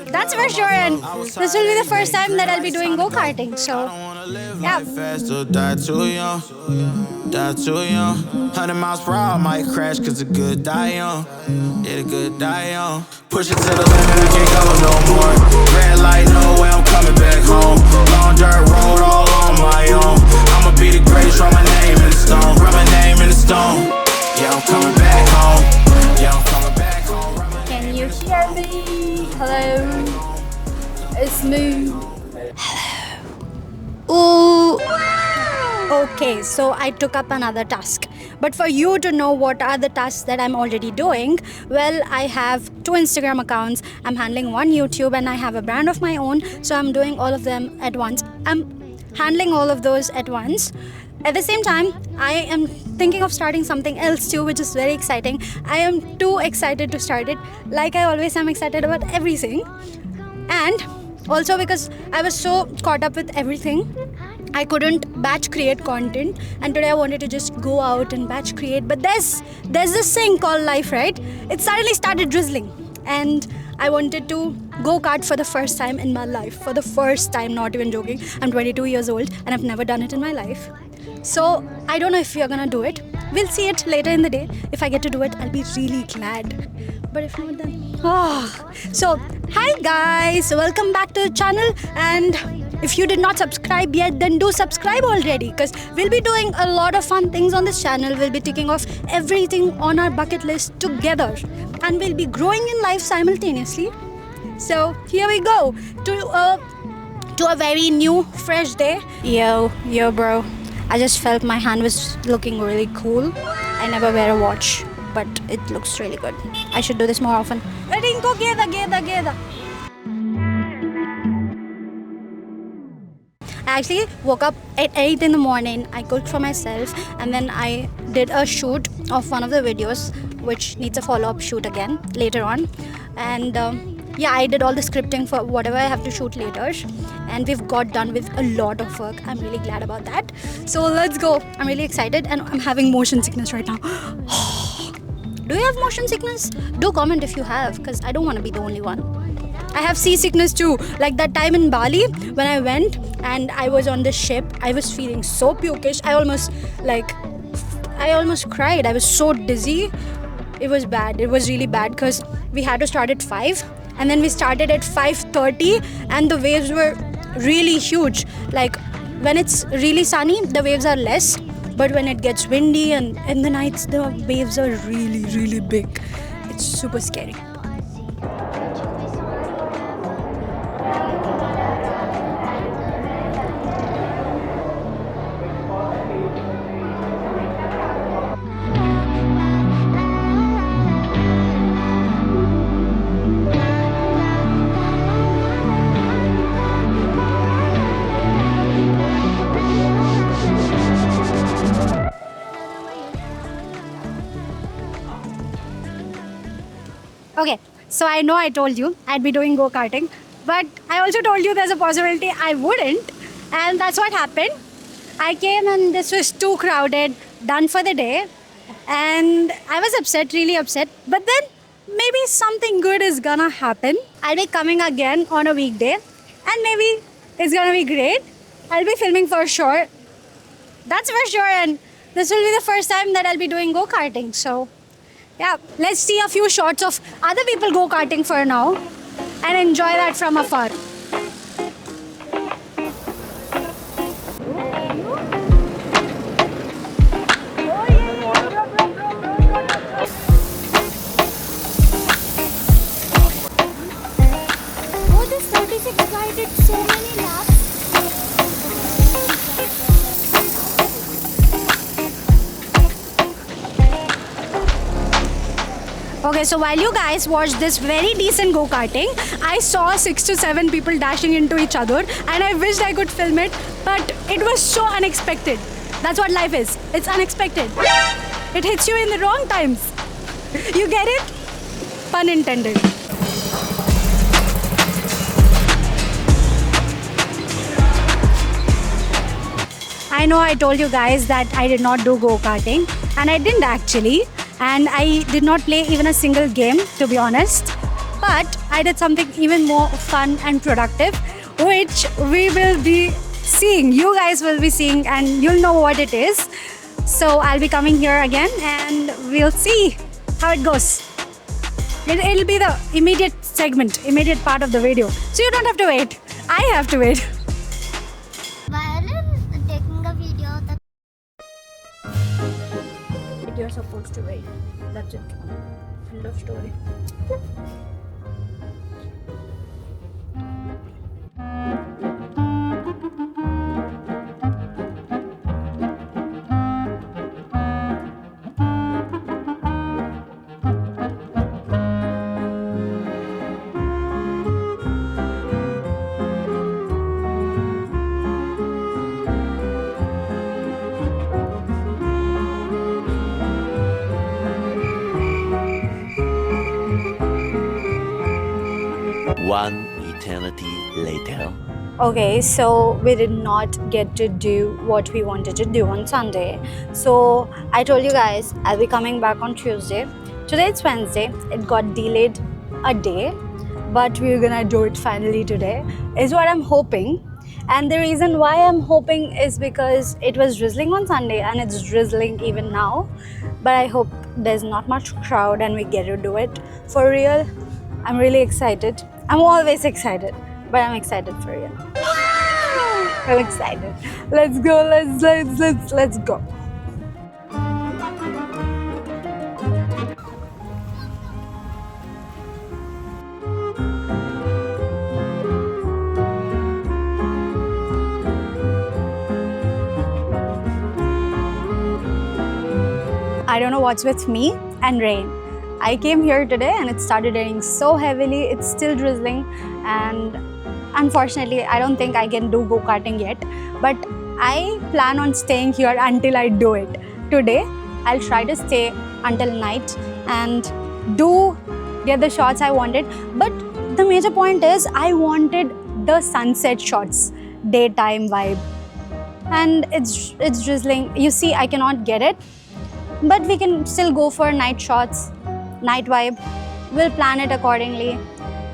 That's for sure. And this will be the first time that I'll be doing go-karting. So, yeah. Faster, die too young. Die too young. 100 miles per hour, might crash, cause the good die young. Yeah, the good die young. Push it to the limit, I can't go no more. Red light, no way, I'm coming back home. Long dirt road, all on my own. I'ma be the greatest, write my name in the stone. Write my name in the stone. Yeah, I'm coming back home. Yeah, I'm coming back home. Can you hear me? Hello. It's me. Hello. Ooh. Okay, so I took up another task. But for you to know what are the tasks that I'm already doing, well, I have 2 Instagram accounts, I'm handling 1 YouTube, and I have a brand of my own. So I'm doing all of them at once. I'm handling all of those at once. At the same time, I am thinking of starting something else too, which is very exciting. I am too excited to start it. Like I always am excited about everything. And also because I was so caught up with everything, I couldn't batch create content, and today I wanted to just go out and batch create. But there's this thing called life, right? It suddenly started drizzling, and I wanted to go kart for the first time in my life. For the first time, not even joking. I'm 22 years old and I've never done it in my life. So I don't know if we are gonna do it. We'll see it later in the day. If I get to do it, I'll be really glad. But if not, then So hi guys, welcome back to the channel. And if you did not subscribe yet, then do subscribe already, because we'll be doing a lot of fun things on this channel. We'll be ticking off everything on our bucket list together, and we'll be growing in life simultaneously. So here we go to a very new, fresh day. Yo, bro. I just felt my hand was looking really cool. I never wear a watch, but it looks really good. I should do this more often. Rinko, geda. I actually woke up at 8 in the morning. I cooked for myself, and then I did a shoot of one of the videos, which needs a follow-up shoot again later on. And yeah, I did all the scripting for whatever I have to shoot later, and we've got done with a lot of work. I'm really glad about that. So let's go. I'm really excited, and I'm having motion sickness right now. Do you have motion sickness? Do comment if you have, because I don't want to be the only one. I have seasickness too. Like that time in Bali when I went and I was on the ship, I was feeling so pukish. I almost cried. I was so dizzy. It was bad. It was really bad because we had to start at 5, and then we started at 5:30, and the waves were really huge. Like when it's really sunny, the waves are less, but when it gets windy and in the nights, the waves are really, really big. It's super scary. Okay, so I know I told you I'd be doing go-karting, but I also told you there's a possibility I wouldn't, and that's what happened. I came and this was too crowded, done for the day, and I was upset, really upset, but then maybe something good is gonna happen. I'll be coming again on a weekday, and maybe it's gonna be great. I'll be filming for sure. That's for sure, and this will be the first time that I'll be doing go-karting, so yeah, let's see a few shots of other people go-karting for now and enjoy that from afar. Oh, this 36 guy did so many laps. Okay, so while you guys watched this very decent go-karting, I saw 6 to 7 people dashing into each other, and I wished I could film it, but it was so unexpected. That's what life is. It's unexpected. It hits you in the wrong times. You get it? Pun intended. I know I told you guys that I did not do go-karting, and I didn't actually. And I did not play even a single game, to be honest. But I did something even more fun and productive, which we will be seeing. You guys will be seeing, and you'll know what it is. So I'll be coming here again, and we'll see how it goes. It'll be the immediate segment, immediate part of the video. So you don't have to wait. I have to wait. While I'm taking a video, You're supposed to wait. That's it. End of story. One eternity later. Okay, so we did not get to do what we wanted to do on Sunday. So I told you guys I'll be coming back on Tuesday. Today it's Wednesday. It got delayed a day, but we're gonna do it finally today, is what I'm hoping. And the reason why I'm hoping is because it was drizzling on Sunday and it's drizzling even now. But I hope there's not much crowd and we get to do it for real. I'm really excited. I'm always excited, but I'm excited for real. I'm excited. Let's go. Let's go. I don't know what's with me and rain. I came here today and it started raining so heavily. It's still drizzling, and unfortunately I don't think I can do go-karting yet, but I plan on staying here until I do it. Today I'll try to stay until night and get the shots I wanted. But the major point is I wanted the sunset shots, daytime vibe, and it's drizzling. You see, I cannot get it, but we can still go for night shots, night vibe. We'll plan it accordingly.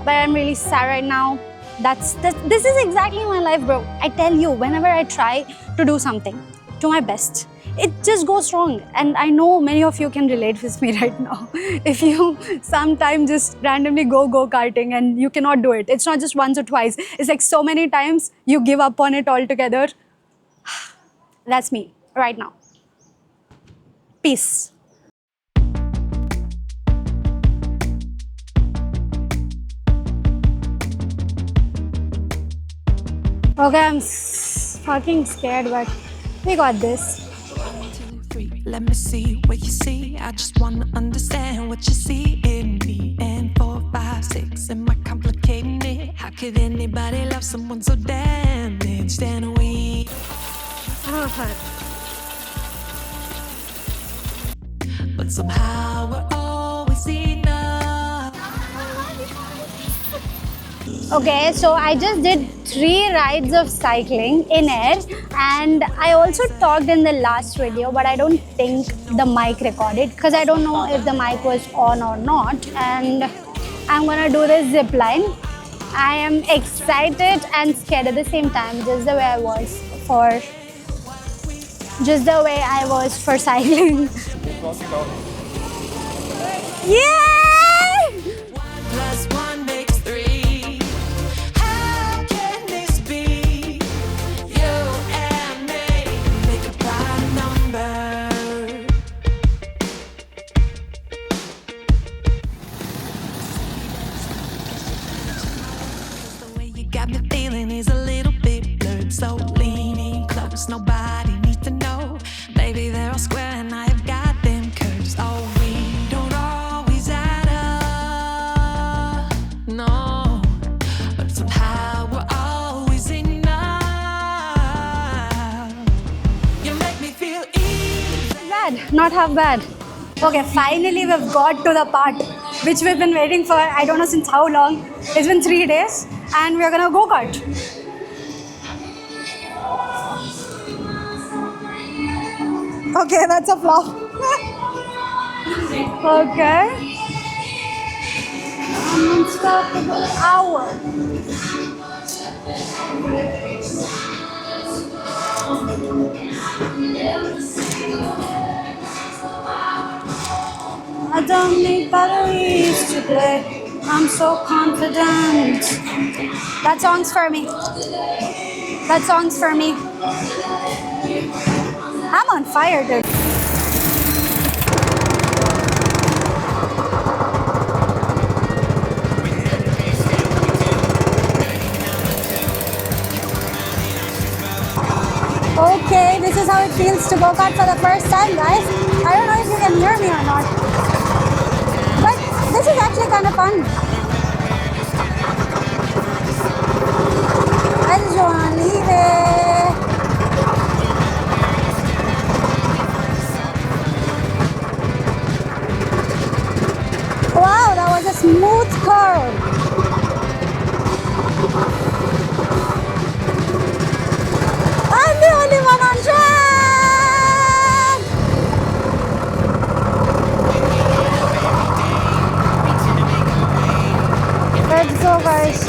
But I'm really sad right now. This is exactly my life, bro. I tell you, whenever I try to do something to my best, it just goes wrong. And I know many of you can relate with me right now. If you sometimes just randomly go karting and you cannot do it, it's not just once or twice. It's like so many times you give up on it altogether. That's me right now. Peace. Okay, I'm fucking scared, but we got this. 2, 3, let me see what you see. I just wanna understand what you see in me. And 4, 5, 6, am I complicating it? How could anybody love someone so damaged and weak? But somehow we're always enough. Okay, so I just did 3 rides of cycling in air, and I also talked in the last video, but I don't think the mic recorded because I don't know if the mic was on or not. And I'm gonna do this zip line. I am excited and scared at the same time, just the way I was for cycling. Yay! 1 + 1 makes 3. How can this be? You and me make a prime number. The way you got me feeling is a little bit blurred. So leaning close, nobody needs to know. Baby, they're all square and I've got them curves. Oh, we don't always add up, no. But somehow we're always enough. You make me feel easy. Bad, not half bad. Okay, finally we've got to the part which we've been waiting for, I don't know since how long. It's been 3 days and we're gonna go kart. Okay, that's a flop. Okay. unstoppable hour. I don't need batteries to play. I'm so confident. That song's for me. That song's for me. I'm on fire, dude. Okay, this is how it feels to go kart for the first time, guys. I don't know if you can hear me or not, but this is actually kind of fun. I just wanna leave it. Wow, that was a smooth curve. I'm the only one on track! Let's go, guys.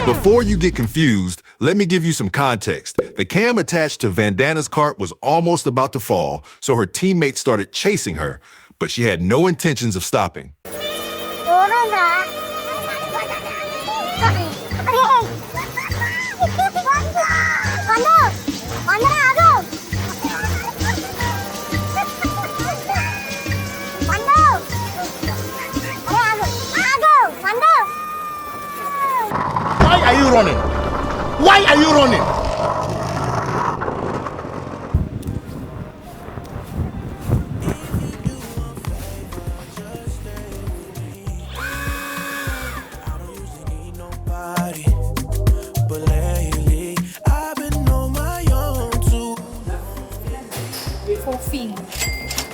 Before you get confused, let me give you some context. The cam attached to Vandana's cart was almost about to fall, so her teammates started chasing her, but she had no intentions of stopping. Why are you running? Why are you running? Caffeine.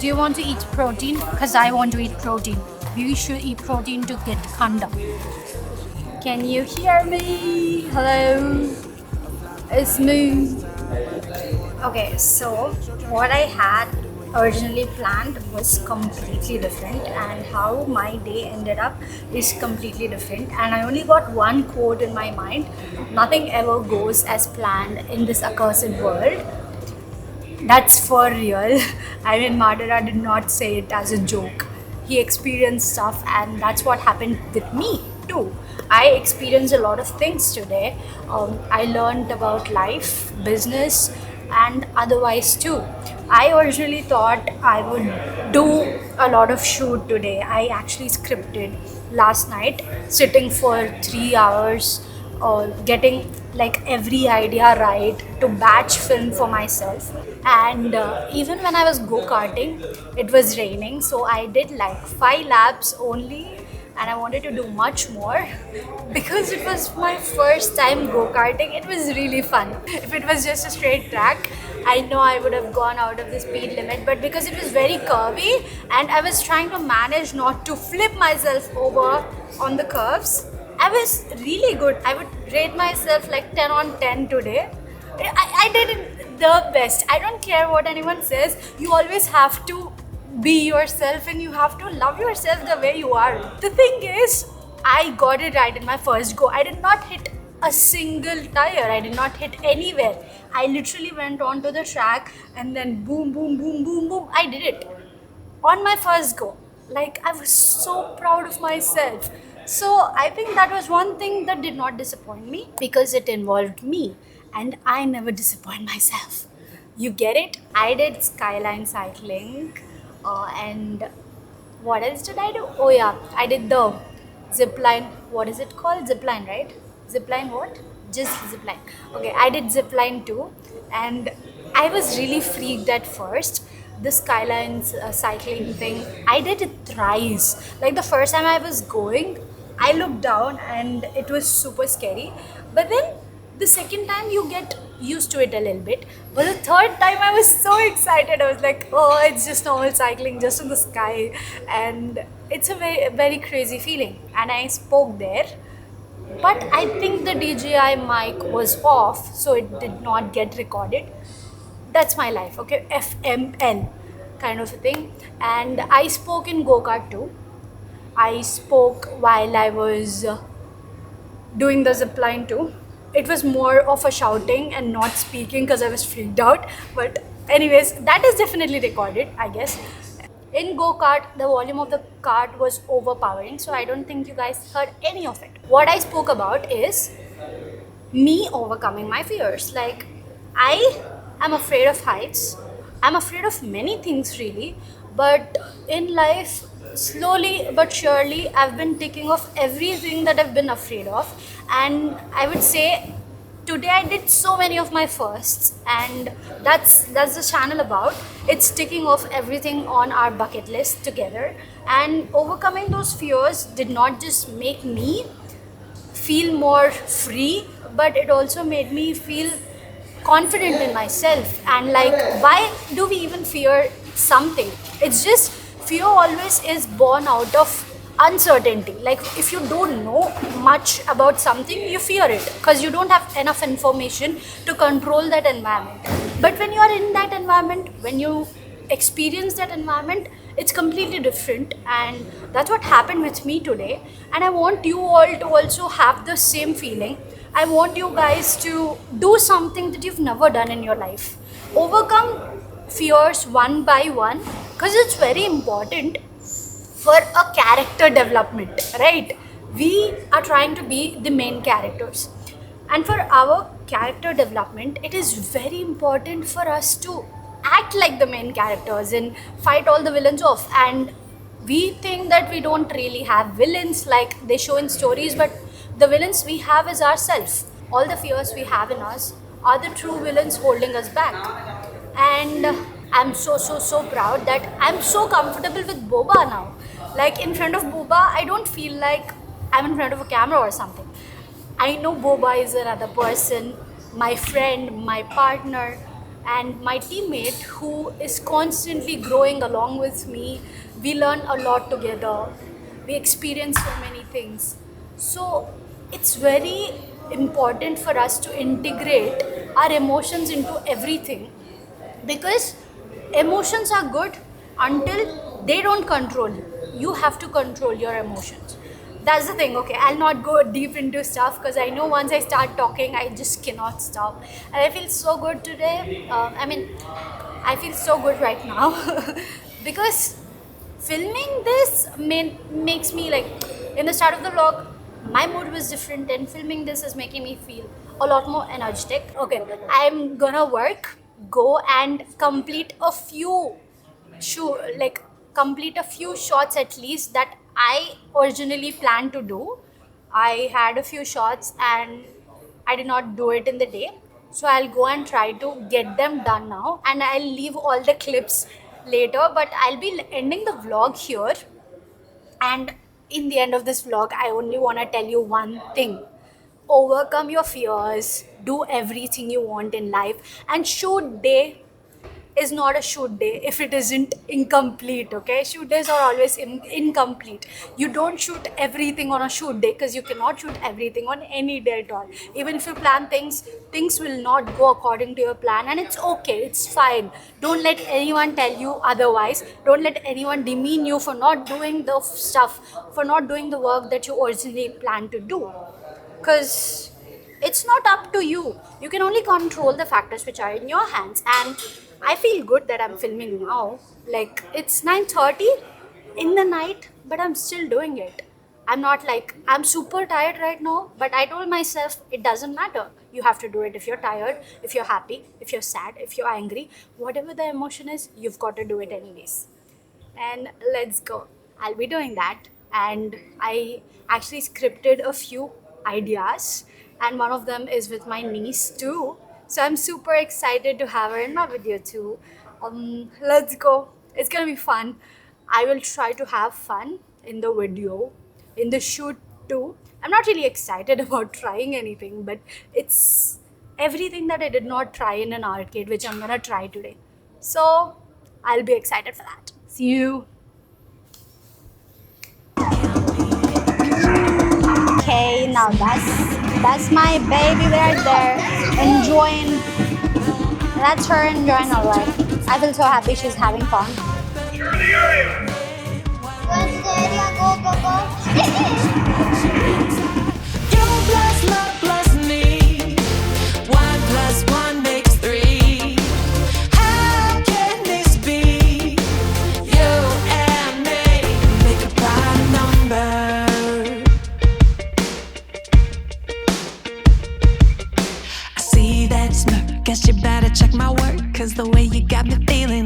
Do you want to eat protein? Because I want to eat protein. You should eat protein to get khanda. Can you hear me? Hello? It's me. Okay, so what I had originally planned was completely different, and how my day ended up is completely different, and I only got one quote in my mind: nothing ever goes as planned in this accursed world. That's for real. I mean, Madara did not say it as a joke. He experienced stuff, and that's what happened with me too. I experienced a lot of things today. I learned about life, business, and otherwise too. I originally thought I would do a lot of shoot today. I actually scripted last night, sitting for 3 hours, getting like every idea right to batch film for myself. And even when I was go-karting, it was raining, so I did like 5 laps only, and I wanted to do much more because it was my first time go-karting. It was really fun. If it was just a straight track, I know I would have gone out of the speed limit, but because it was very curvy and I was trying to manage not to flip myself over on the curves, I was really good. I would rate myself like 10 on 10 today. I did it the best. I don't care what anyone says. You always have to be yourself, and you have to love yourself the way you are. The thing is, I got it right in my first go. I did not hit a single tire. I did not hit anywhere. I literally went onto the track and then boom, boom, boom, boom, boom. I did it on my first go. Like, I was so proud of myself. So I think that was one thing that did not disappoint me because it involved me, and I never disappoint myself. You get it? I did skyline cycling, and what else did I do? Oh yeah, I did the zip line. What is it called? Zip line, right? Zip line what? Just zip line. Okay, I did zip line too, and I was really freaked at first. The skylines cycling thing, I did it thrice. Like the first time I was going, I looked down and it was super scary. But then the second time you get used to it a little bit. But the third time I was so excited. I was like, oh, it's just normal cycling, just in the sky. And it's a very, very crazy feeling. And I spoke there. But I think the DJI mic was off, so it did not get recorded. That's my life, okay? FML kind of a thing. And I spoke in go-kart too. I spoke while I was doing the zip line too. It was more of a shouting and not speaking because I was freaked out. But anyways, that is definitely recorded, I guess. In go-kart, the volume of the kart was overpowering, so I don't think you guys heard any of it. What I spoke about is me overcoming my fears. Like, I am afraid of heights. I'm afraid of many things really, but in life, slowly but surely, I've been taking off everything that I've been afraid of, and I would say today I did so many of my firsts, and that's the channel about. It's ticking off everything on our bucket list together, and overcoming those fears did not just make me feel more free, but it also made me feel confident in myself. And like, why do we even fear something? It's just fear always is born out of uncertainty. Like, if you don't know much about something, you fear it because you don't have enough information to control that environment. But when you are in that environment, when you experience that environment, it's completely different, and that's what happened with me today. And I want you all to also have the same feeling. I want you guys to do something that you've never done in your life. Overcome fears one by one, because it's very important for a character development, right? We are trying to be the main characters, and for our character development, it is very important for us to act like the main characters and fight all the villains off. And we think that we don't really have villains like they show in stories, but the villains we have is ourselves. All the fears we have in us are the true villains holding us back. And I'm so proud that I'm so comfortable with Boba now. Like, in front of Boba, I don't feel like I'm in front of a camera or something. I know Boba is another person, my friend, my partner, and my teammate who is constantly growing along with me. We learn a lot together. We experience so many things. So it's very important for us to integrate our emotions into everything, because emotions are good until they don't control you. You have to control your emotions. That's the thing. Okay, I'll not go deep into stuff because I know once I start talking, I just cannot stop. And I feel so good today. I feel so good right now because filming this makes me, like, in the start of the vlog, my mood was different, and filming this is making me feel a lot more energetic. Okay, I'm gonna go and complete a few shots at least that I originally planned to do. I had a few shots and I did not do it in the day. So I'll go and try to get them done now, and I'll leave all the clips later, but I'll be ending the vlog here. And in the end of this vlog, I only want to tell you one thing. Overcome your fears, do everything you want in life, and shoot day is not a shoot day if it isn't incomplete. Okay, shoot days are always incomplete. You don't shoot everything on a shoot day because you cannot shoot everything on any day at all. Even if you plan things will not go according to your plan, and it's okay, it's fine. Don't let anyone tell you otherwise. Don't let anyone demean you for not doing the stuff, for not doing the work that you originally planned to do, because it's not up to you. You can only control the factors which are in your hands. And I feel good that I'm filming now. Like, it's 9:30 in the night, but I'm still doing it. I'm not like, I'm super tired right now, but I told myself it doesn't matter. You have to do it if you're tired, if you're happy, if you're sad, if you're angry, whatever the emotion is, you've got to do it anyways. And let's go. I'll be doing that. And I actually scripted a few ideas, and one of them is with my niece too. So I'm super excited to have her in my video too. Let's go. It's gonna be fun. I will try to have fun in the video, in the shoot too. I'm not really excited about trying anything, but it's everything that I did not try in an arcade, which I'm gonna try today. So I'll be excited for that. See you. Okay, now that's my baby right there, enjoying. That's her enjoying her life. I feel so happy she's having fun. Where's the area? Go, go, go. You plus love plus me. 1 plus 1 makes 3. How can this be? You and me make a prime number. I see that smirk. Guess you better check my work. 'Cause the way you got me feeling